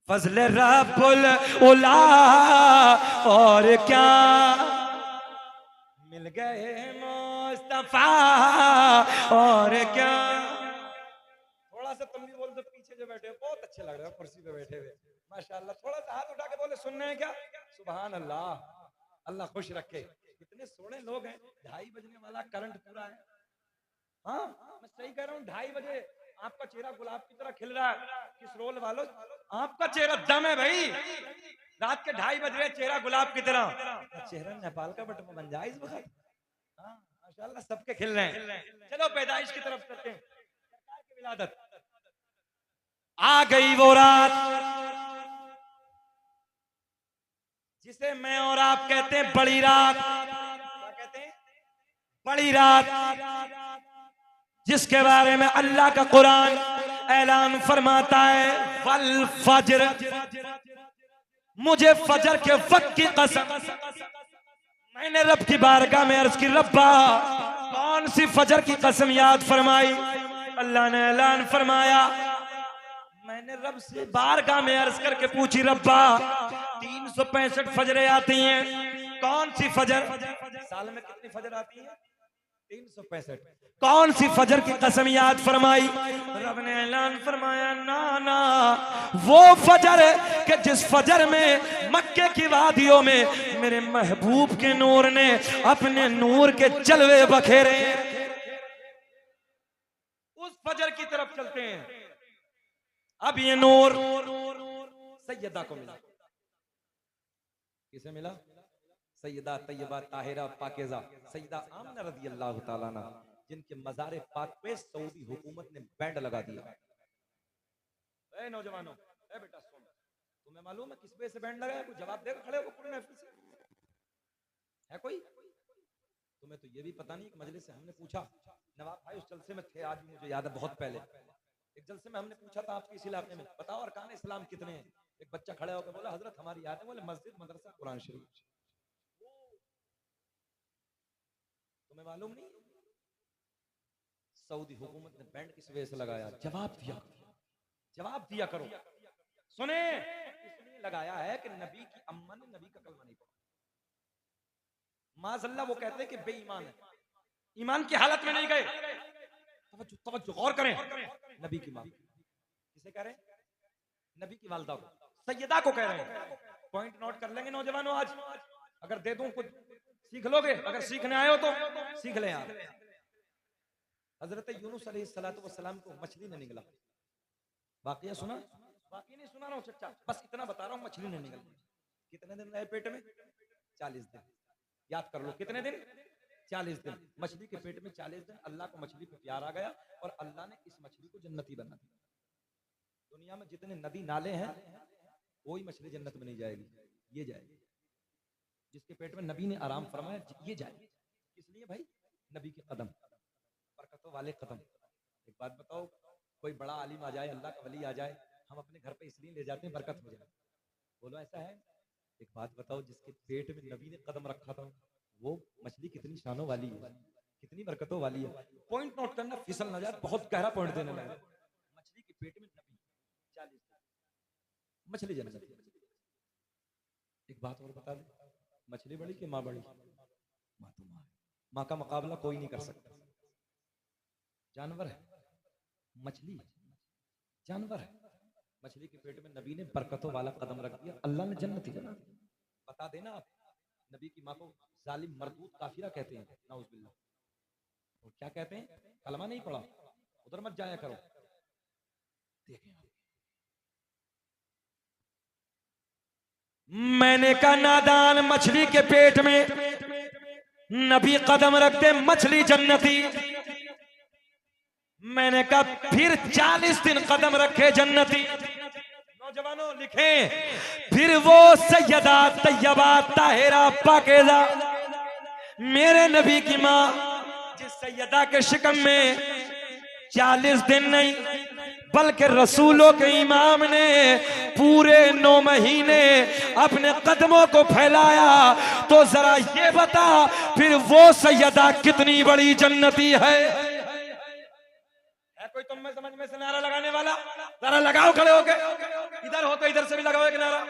फजल रब्बुल उला, और क्या मिल गए मुस्तफा, और क्या। थोड़ा सा तुम भी बोल दो, पीछे जो बैठे हो बहुत अच्छे लग रहे हो कुर्सी पे बैठे हुए, माशाल्लाह। थोड़ा सा हाथ उठा के बोले सुनने हैं क्या? सुभान अल्लाह, अल्लाह खुश रखे। कितने सोने लोग हैं। 2:30 बजने वाला, करंट पूरा है। हाँ मैं सही कह रहा हूँ, 2:30 बजे आपका चेहरा गुलाब की तरह खिल रहा है। किस रोल वालों, आपका चेहरा दम है भाई। रात के 2:30 बज रहे, चेहरा गुलाब की तरह। चेहरा नेपाल का बटन बन जाए इस वक्त। हाँ माशाल्लाह, सबके खिल रहे हैं। चलो पैदाइश की तरफ करते हैं, विलादत। आ गई वो रात जिसे मैं और आप कहते हैं बड़ी रात। क्या कहते हैं? बड़ी रात, जिसके बारे में अल्लाह का कुरान ऐलान फरमाता है, वल फज्र, मुझे फजर के वक्त की कसम। मैंने रब की बारगाह में अर्ज की, रब्बा कौन सी फजर की कसम याद फरमाई? अल्लाह ने ऐलान फरमाया, मैंने रब से बारगाह में अर्ज करके पूछी, रब्बा 365 फजरें आती हैं, कौन सी फजर? साल में कितनी फजर आती है? 365। कौन सी फजर की कसम याद फरमाई? रब ने ऐलान फरमाया, ना ना, वो फजर कि जिस फजर में मक्के की वादियों में मेरे महबूब के नूर ने अपने नूर के जलवे बखेरे। उस फजर की तरफ चलते हैं। अब ये नूर सैयदा को मिला। किसे मिला? सैयदा तैयबा ताहिरा पाकीज़ा सैयदा आमना रज़ी अल्लाह ताला अन्हा, जिनके मज़ार पाक पे सऊदी हुकूमत ने बैंड लगा दिया। ए नौजवानों, ए बेटा सुन, तुम्हें मालूम है किस वजह से बैंड लगाया? कोई जवाब देगा खड़े होकर पूरे महफिल से? है कोई? तुम्हें तो ये भी पता नहीं। एक मजलिस से हमने पूछा, नवाब भाई उस जलसे में थे, आज भी मुझे याद है, बहुत पहले एक जलसे में हमने पूछा था, आपके इस इलाके में बताओ अरकान इस्लाम कितने हैं? एक बच्चा खड़ा होकर बोला, हजरत हमारी याद है, बोले मस्जिद, मदरसा, कुरान शरीफ। तुम्हें मालूम नहीं? सऊदी हुकूमत ने बैंड किस वजह से लगाया? जवाब दिया, जवाब दिया करो। सुने, इसलिए लगाया है कि नबी की अम्मा ने नबी का कलमा नहीं पढ़ा। माज़अल्लाह वो कहते हैं कि बेईमान है, ईमान की हालत में नहीं गए। तवज्जो तवज्जो, गौर करें। नबी की मां किसे कह रहे हैं? नबी की वालदा को, सैयदा को कह रहे हैं। पॉइंट नोट कर लेंगे नौजवानों, आज अगर दे दूं कुछ सीख लोगे, अगर सीखने आए हो तो सीख लें आप। हजरत यूनुस अलैहिस्सलातु वस्सलाम को मछली ने निगला। वाकया सुना? वाकई नहीं सुना रहा हूं चच्चा, बस इतना बता रहा हूं, मछली ने निगला। कितने दिन रहे पेट में? 40 दिन। याद कर लो, कितने दिन? 40 दिन। मछली के पेट में 40 दिन। अल्लाह को मछली पे प्यार आ गया और अल्लाह ने इस मछली को जन्नती बना दिया। दुनिया में जितने नदी नाले हैं, कोई मछली जन्नत में नहीं जाएगी, ये जाएगी। जिसके पेट में नबी ने आराम फरमाया, ये जाएगी। इसलिए भाई, नबी के कदम, बरकतों वाले कदम। एक बात बताओ, कोई बड़ा आलिम आ जाए, अल्लाह का वली आ जाए, हम अपने घर पे इसलिए ले जाते हैं बरकत हो जाए। बोलो ऐसा है? एक बात बताओ, जिसके पेट में नबी ने कदम रखा था, वो मछली कितनी शानों वाली है, कितनी बरकतों वाली है। पॉइंट नोट करना, फिसल ना जाए, बहुत गहरा पॉइंट देने लगा। मछली के पेट में नबी 40 मछली जन्नत। एक बात और बता दे, मछली बड़ी कि माँ बड़ी? माँ तो माँ है, माँ का मुकाबला कोई नहीं कर सकता। जानवर है मछली, जानवर है। मछली के पेट में नबी ने बरकतों वाला कदम रख दिया, अल्लाह ने जन्नती बना दिया। बता देना आप, नबी की माँ को जालिम मरदूद काफिरा कहते हैं, नाउज़ुबिल्लाह। और क्या कहते हैं? कलमा नहीं पढ़ा, उधर मत जाया करो। देखें आप, मैंने कहा नादान, मछली के पेट में नबी कदम रखते, मछली जन्नती। मैंने कहा फिर 40 दिन कदम रखे जन्नती। नौजवानों लिखें, फिर वो सैयदा तैयबा ताहिरा पाकीज़ा मेरे नबी की मां, जिस सैयदा के शिकम में 40 दिन नहीं बल्कि रसूलों के इमाम ने पूरे 9 महीने अपने कदमों को फैलाया, तो जरा ये बता फिर वो सैयदा कितनी बड़ी जन्नती है? कोई तुम में समझ में से नारा लगाने वाला? जरा लगाओ खड़े होके, इधर हो तो इधर से भी लगाओ एक नारा।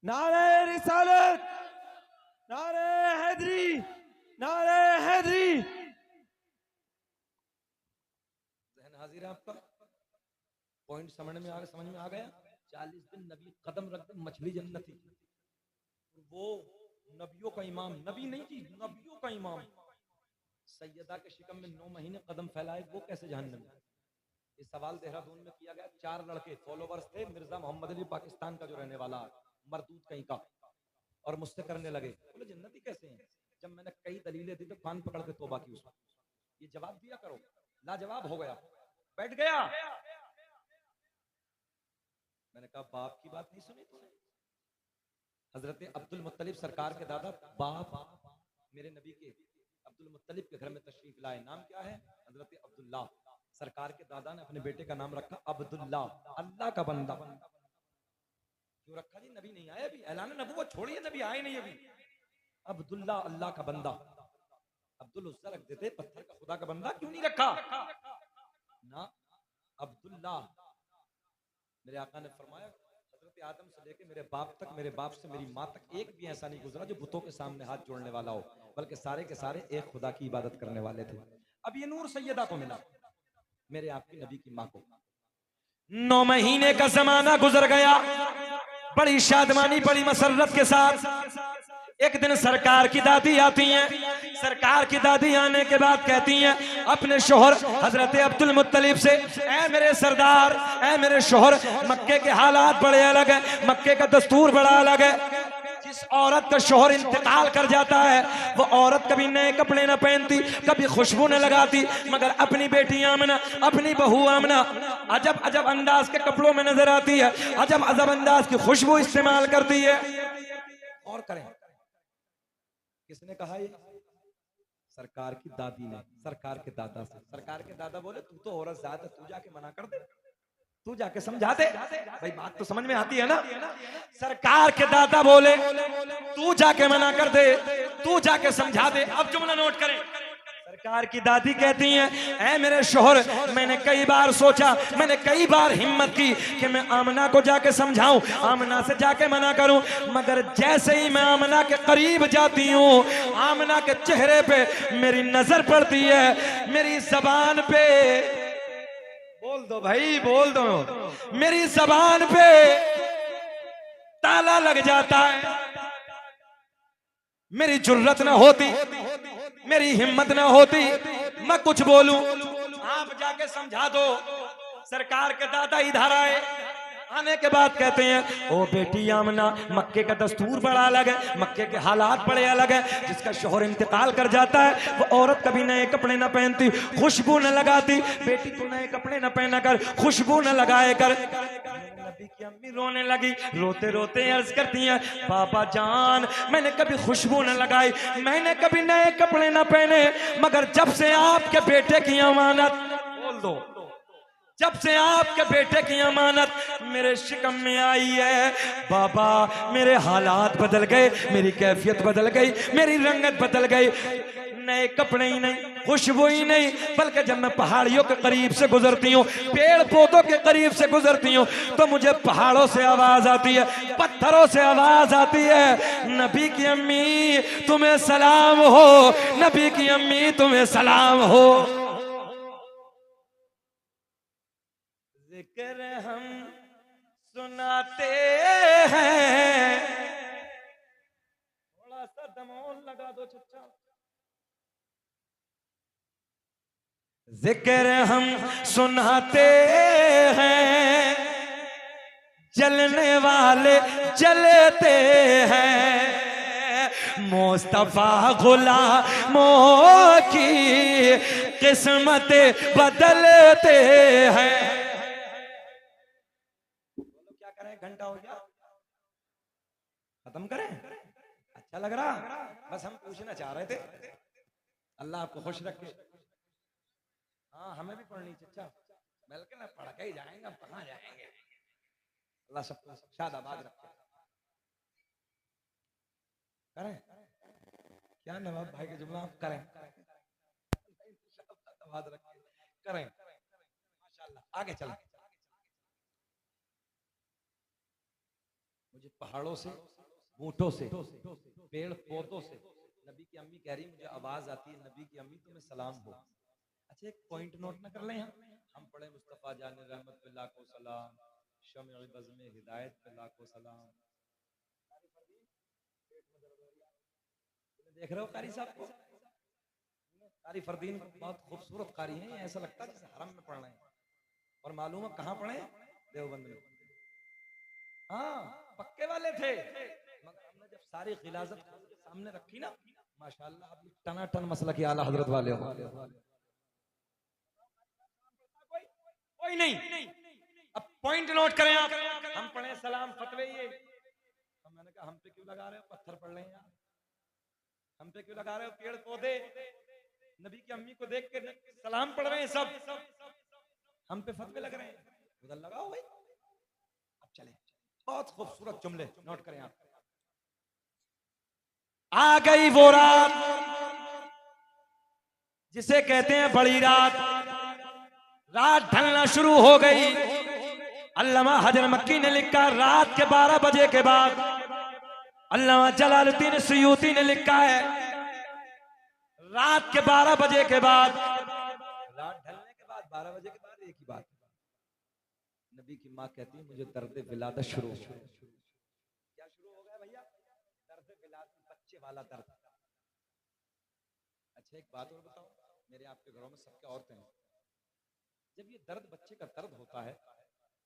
नारे रिसालत, नारे हैदरी, नारे हैदरी। जहन हाजिर है आपका? पॉइंट समझ में आ गया? 40 दिन नबी कदम रख दे, मछली जन्नती। वो नबियों का इमाम, नबी नहीं जी, नबियों का इमाम, सैयदा के शिकम में 9 महीने कदम फैलाए, वो कैसे जहन्नम में? ये सवाल देहरादून में किया गया, 4 लड़के फॉलोवर्स थे, मिर्जा मोहम्मद अली पाकिस्तान का जो रहने वाला मरदूद कहीं का, और मुझसे करने लगे, बोले जन्नती कैसे हैं? जब मैंने कई दलीलें दी तो कान पकड़ के तौबा की उसमें, ये जवाब दिया करो, लाजवाब हो गया, बैठ गया। मैंने कहा बाप की बात नहीं सुनी तूने? हजरत अब्दुल मुत्तलिब सरकार के दादा, बाप मेरे नबी के अब्दुल मुत्तलिब के घर में तशरीफ लाए, नाम क्या है? हजरत अब्दुल्ला। सरकार के दादा ने अपने बेटे का नाम रखा अब्दुल्ला, अल्लाह का बंदा। क्यों रखा जी? नबी नहीं आया अभी, ऐलान नबूवत छोड़िए, नबी आए नहीं अभी। अब्दुल्ला अल्लाह का बंदा। अब्दुल उस्सा रख देते, पत्थर का खुदा का बंदा क्यों नहीं रखा ना? अब्दुल्ला। मेरे आका ने फरमाया हजरत आदम से लेके मेरे बाप तक, मेरे बाप से मेरी माँ तक एक भी ऐसा नहीं गुजरा जो बुतों के सामने हाथ जोड़ने वाला हो, बल्कि सारे के सारे एक खुदा की इबादत करने वाले थे। अब ये नूर सैयदा को मिला, मेरे आपके नबी की माँ को। 9 महीने का जमाना गुजर गया, बड़ी शादमानी बड़ी मसरत के साथ एक दिन सरकार की दादी आती हैं। सरकार की दादी आने के बाद कहती हैं अपने शोहर हजरत अब्दुल मुत्तलिब से, ऐ मेरे सरदार, ऐ मेरे शोहर, मक्के के हालात बड़े अलग है, मक्के का दस्तूर बड़ा अलग है। जिस औरत का शोहर इंतकाल कर जाता है वो औरत कभी नए कपड़े न पहनती, कभी खुशबू न लगाती, मगर अपनी बेटी आमना, अपनी बहू आमना अजब अजब अंदाज के कपड़ों में नजर आती है, अजब अजब अंदाज की खुशबू इस्तेमाल करती है। और करें, किसने कहा ये? सरकार की दादी ने, सरकार के दादा से। सरकार के दादा बोले तू तो औरत जात है, तू जाके मना कर दे, तू जाके समझा दे। भाई बात तो समझ में आती है ना? सरकार के दादा बोले तू जाके मना कर दे, तू जाके समझा दे। अब जुमला नोट करें, सरकार की दादी कहती हैं, ऐ मेरे शोहर, मैंने कई बार सोचा, मैंने कई बार हिम्मत की कि मैं आमना को जाके समझाऊं, आमना से जाके मना करूं, मगर जैसे ही मैं आमना के करीब जाती हूं, आमना के चेहरे पे मेरी नजर पड़ती है, मेरी जबान पे, बोल दो भाई बोल दो, मेरी जबान पे ताला लग जाता है। मेरी जुर्रत ना होती, मेरी हिम्मत ना होती मैं कुछ बोलूं, आप जाके समझा दो। सरकार के दादा इधर आए, आने के बाद कहते हैं, ओ बेटी आमना, मक्के का दस्तूर बड़ा अलग है, मक्के के हालात बड़े अलग है। जिसका शोहर इंतकाल कर जाता है वो औरत कभी नए कपड़े न पहनती, खुशबू न लगाती। बेटी तू नए कपड़े न पहना कर, खुशबू न लगाए कर। नबी की अम्मी रोने लगी, रोते रोते अर्ज करती हैं, बाबा जान, मैंने कभी खुशबू न लगाई, मैंने कभी नए कपड़े न पहने, मगर जब से आपके बेटे की अमानत, बोल दो, जब से आपके बेटे की अमानत मेरे शिकम में आई है बाबा, मेरे हालात बदल गए, मेरी कैफियत बदल गई, मेरी रंगत बदल गई। नए कपड़े ही नहीं, खुशबू ही नहीं, बल्कि जब मैं पहाड़ियों के करीब से गुजरती हूँ, पेड़ पौधों के करीब से गुजरती हूँ, तो मुझे पहाड़ों से आवाज आती है, पत्थरों से आवाज आती है, नबी की अम्मी तुम्हें सलाम हो, नबी की अम्मी तुम्हें सलाम हो। जिक्र हम सुनाते हैं, थोड़ा सा दमोल लगा दो चुपचाप। जिक्र हम सुनाते हैं, जलने वाले जलते हैं, मुस्तफा गुलामों की किस्मत बदलते हैं। क्या करें, घंटा हो गया, खत्म करें? अच्छा लग रहा? बस हम पूछना चाह रहे थे, अल्लाह आपको खुश रखे। हाँ हमें भी पढ़नी चचा, बल्कि ना पढ़ के ही जाएंगे, अब कहाँ जाएंगे। अल्लाह सबको शादाबाद रखे। करें क्या नवाब भाई के जुमला आप करें, शादाबाद रखे, करें माशाल्लाह। आगे चलें, मुझे पहाड़ों से, ऊंटों से, पेड़ पौधों से नबी की अम्मी कह रही मुझे आवाज आती है, नबी की अम्मी तुम्हें सलाम हो। अच्छा एक पॉइंट नोट ना कर लें, हम पढ़े मुस्तफा जान रहमत पे लाखों सलाम, शम्अ बज़्म हिदायत पे लाखों सलाम। देख रहे हो कारी साहब को, कारी फरदीन बहुत खूबसूरत कारी हैं, ऐसा लगता है जैसे हरम में पढ़ रहे हैं। और मालूम है कहां पढ़े? देवबंद में। हाँ पक्के वाले थे, मगर हमने जब सारी गिलाजत खोल के सामने रखी ना, माशाल्लाह आप टनाटन मसला की आला हजरत वाले हो। कोई नहीं, अब पॉइंट नोट करें आप। हम पढ़े सलाम फतवे ये, तो मैंने कहा हम पे क्यों लगा रहे हो, पत्थर पड़ रहे हैं यार, हम पे क्यों लगा रहे हो पेड़ पौधे, नबी की अम्मी को देख के सलाम पढ़ रहे हैं सब, हम पे फतवे लग रहे हैं, उधर लगाओ भाई। अब चले, बहुत खूबसूरत जुमले नोट करें आप। आ गई वो रात जिसे कहते हैं बड़ी रात, रात ढलना शुरू हो गई। अल्लामा हजर मक्की ने लिखा रात के 12 बजे के बाद, अल्लामा जलालुद्दीन सुयूती ने लिखा है रात के 12 बजे के बाद, रात ढलने के बाद 12 बजे के बाद एक ही बात, नबी की माँ कहती है मुझे दर्द विलादत शुरू हो गया। क्या शुरू हो गया भैया? दर्द विलादत, बच्चे वाला दर्द। अच्छा एक बात और बताओ, मेरे आपके घरों में सबके औरतें हैं, जब ये दर्द बच्चे का दर्द होता है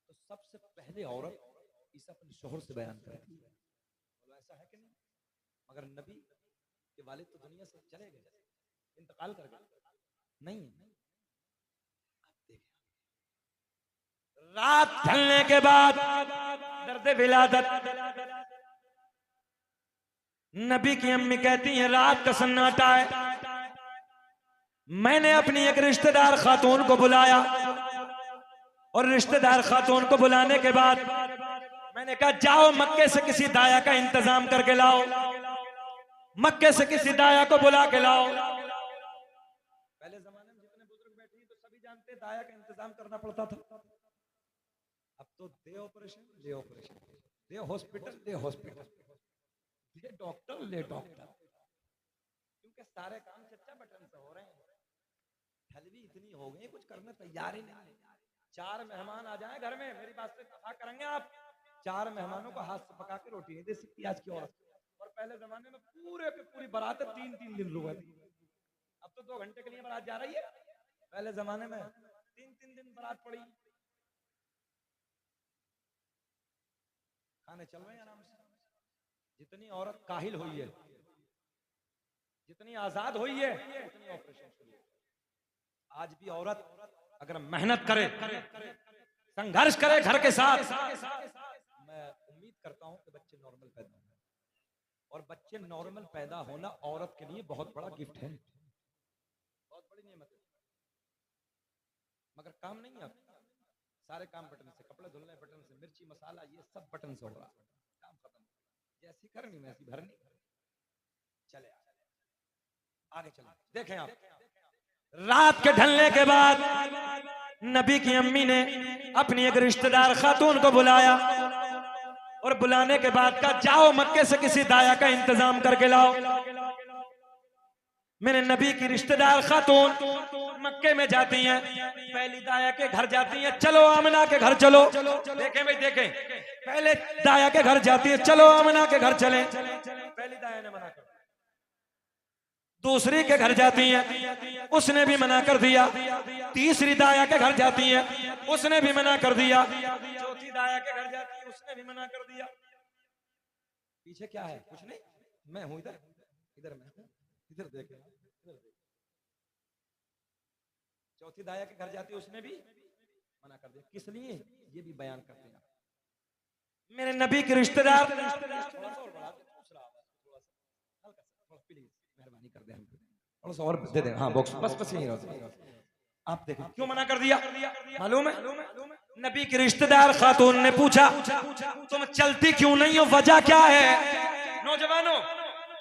तो सबसे पहले औरत इसे अपने शोहर से बयान करती है, बोलो ऐसा है कि नहीं? मगर नबी के वालिद तो दुनिया से चले गए, इंतकाल कर गए, नहीं। आप देखें रात ढलने के बाद दर्द विलादत, नबी की अम्मी कहती है रात का सन्नाटा है, मैंने अपनी एक रिश्तेदार खातून को बुलाया और रिश्तेदार खातून को बुलाने के बाद मैंने कहा जाओ मक्के से किसी दाया का इंतजाम करके लाओ, मक्के से किसी दाया को बुला के लाओ। पहले जमाने में जितने बुजुर्ग बैठे हैं तो सभी जानते हैं दाया का इंतजाम करना पड़ता था। अब तो दे ऑपरेशन ले ऑपरेशन, दे हॉस्पिटल ले हॉस्पिटल, दे डॉक्टर ले डॉक्टर, क्योंकि सारे काम चच्चा बटन से हो रहे हैं। हलवी इतनी हो गई कुछ करने तैयार ही नहीं। 4 मेहमान आ जाएं घर में, मेरी बात से कथा करेंगे आप, 4 मेहमानों को हाथ से पका के रोटी नहीं दे सकती आज की औरत। और पहले जमाने में पूरे के पूरी बारात 3-3 दिन रुके थे, अब तो 2 घंटे के लिए बारात जा रही है, पहले जमाने में 3-3 दिन बारात पड़ी। खाने चल रहे हैं आराम से। जितनी औरत काहिल हुई है, जितनी आजाद हुई है, उतनी ऑपरेशन शुरू है। आज भी औरत अगर मेहनत करे, संघर्ष करे घर के साथ, मैं उम्मीद करता हूं कि बच्चे नॉर्मल पैदा होंगे। और बच्चे नॉर्मल पैदा होना औरत के लिए बहुत बड़ा गिफ्ट है, बहुत बड़ी नेमत है। मगर काम नहीं है, अब सारे काम बटन से, कपड़े धुलने बटन से, मिर्ची मसाला ये सब बटन से हो रहा, काम खत्म। जैसी करनी वैसी भरनी। चले आगे चले, देखें आप रात के ढलने के बाद नबी की अम्मी ने अपनी एक रिश्तेदार खातून को बुलाया और बुलाने के बाद कहा जाओ मक्के से किसी दाया का इंतजाम करके लाओ। मेरे नबी की रिश्तेदार खातून मक्के में जाती हैं, पहली दाया के घर जाती हैं, चलो आमना के घर चलो। देखें भाई देखें, पहले दाया के घर जाती है, चलो आमना के घर चलें, पहली दाया ने मना कर। दूसरी के घर जाती हैं, उसने भी मना कर दिया। तीसरी दाया के घर जाती है, उसने भी मना कर दिया। चौथी दाया के घर जाती है, उसने भी मना कर दिया। पीछे क्या है? कुछ नहीं, मैं हूं इधर, इधर मैं हूं, इधर देखें, इधर देखें। चौथी दाया के घर जाती है, उसने भी मना कर दिया। किस लिए? ये भी बयान करते हैं मेरे नबी के रिश्तेदार। मेहरबानी कर दे, हम और दे दे। हाँ बॉक्स बस बस यही आप देखें क्यों मना कर दिया। मालूम है? नबी के रिश्तेदार खातून ने पूछा तुम चलती क्यों नहीं हो, वजह क्या है? नौजवानों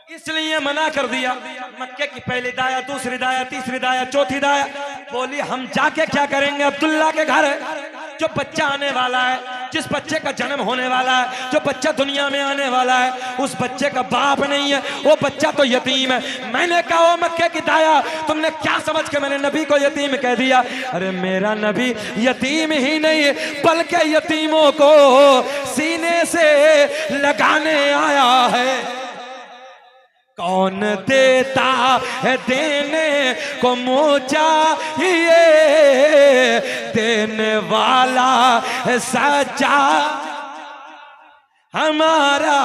इसलिए मना कर दिया। मक्के की पहली दाया, दूसरी दाया, तीसरी दाया, चौथी दाया बोली हम जाके क्या करेंगे अब्दुल्ला के घर, जो बच्चा आने वाला है, जिस बच्चे का जन्म होने वाला है, जो बच्चा दुनिया में आने वाला है, उस बच्चे का बाप नहीं है, वो बच्चा तो यतीम है। मैंने कहा मक्के की दाया तुमने क्या समझ के मैंने नबी को यतीम कह दिया? अरे मेरा नबी यतीम ही नहीं बल्कि यतीमों को सीने से लगाने आया है। कौन देता है देने को मुँह चाहिए, देने वाला है सच्चा हमारा।